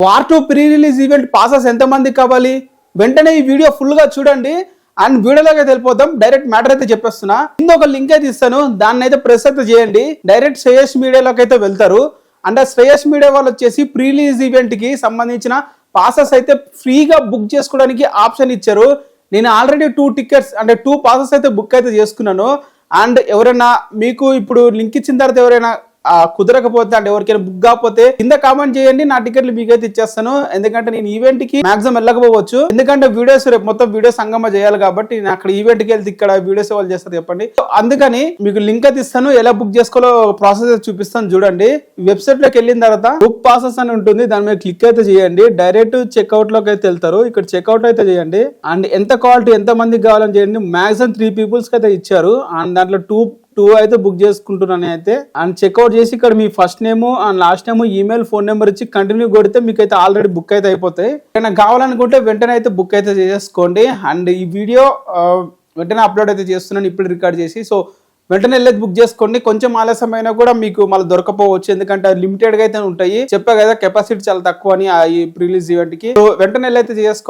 War 2 pre release event passes ఎంతమందికి కావాలి? వెంటనే ఈ వీడియో ఫుల్ గా చూడండి. అండ్ వీడియోలోకి వెళ్ళిపోతాం. డైరెక్ట్ మ్యాటర్ అయితే చెప్పేస్తున్నా. కింద ఒక లింక్ అయితే ఇస్తాను, దాన్ని అయితే ప్రెస్ అయితే చేయండి. డైరెక్ట్ శ్రేయస్ మీడియాలోకి అయితే వెళ్తారు. అండ్ శ్రేయస్ మీడియా వాళ్ళు వచ్చేసి ప్రీ రిలీజ్ ఈవెంట్ కి సంబంధించిన పాసెస్ అయితే ఫ్రీగా బుక్ చేసుకోవడానికి ఆప్షన్ ఇచ్చారు. నేను ఆల్రెడీ 2 టికెట్స్ అంటే 2 పాసెస్ అయితే బుక్ అయితే చేసుకున్నాను. అండ్ ఎవరైనా మీకు ఇప్పుడు లింక్ ఇచ్చిన తర్వాత ఎవరైనా కుదరకపోతే అంటే ఎవరికైనా బుక్ కాకపోతే కింద కామెంట్ చేయండి, నా టికెట్లు మీకైతే ఇచ్చేస్తాను. ఎందుకంటే నేను ఈవెంట్ కి మాక్సిమం వెళ్ళకపోవచ్చు, ఎందుకంటే వీడియోస్ రేపు మొత్తం వీడియోస్ సంగమ చేయాలి కాబట్టి నేను అక్కడ ఈవెంట్ కి వెళ్తే ఇక్కడ వీడియోస్ వాళ్ళు చేస్తారు చెప్పండి. అందుకని మీకు లింక్ అయితే ఇస్తాను, ఎలా బుక్ చేసుకోవాలో ప్రాసెస్ చూపిస్తాను చూడండి. వెబ్సైట్ లోకి వెళ్ళిన తర్వాత బుక్ ప్రాసెస్ అని ఉంటుంది, దాని మీద క్లిక్ అయితే చేయండి. డైరెక్ట్ చెక్అవుట్ లోకి అయితే వెళ్తారు. ఇక్కడ చెక్అవుట్ అయితే చేయండి. అండ్ ఎంత క్వాలిటీ ఎంత మందికి కావాలని చేయండి. మాక్సిమం 3 పీపుల్స్ కి అయితే ఇచ్చారు. అండ్ దాంట్లో 2 అయితే బుక్ చేసుకుంటున్నాను అయితే. అండ్ చెక్అవుట్ చేసి ఇక్కడ మీ first name and last name, email, phone number ఇచ్చి కంటిన్యూ కొడితే మీకు అయితే ఆల్రెడీ బుక్ అయితే అయిపోతాయి. ఏమైనా కావాలనుకుంటే వెంటనే అయితే బుక్ అయితే చేసేసుకోండి. అండ్ ఈ వీడియో వెంటనే అప్లోడ్ అయితే చేస్తున్నాను ఇప్పుడు రికార్డ్ చేసి. సో వెంటనే వెళ్ళేది బుక్ చేసుకోండి. కొంచెం ఆలస్యమైనా కూడా మీకు మళ్ళీ దొరకపోవచ్చు, ఎందుకంటే లిమిటెడ్ గా అయితే ఉంటాయి. చెప్పా కదా కెపాసిటీ చాలా తక్కువ అని ఈ ప్రీ రిలీజ్ ఈవెంట్ కి. సో వెంటనే వెళ్ళైతే చేసుకోండి.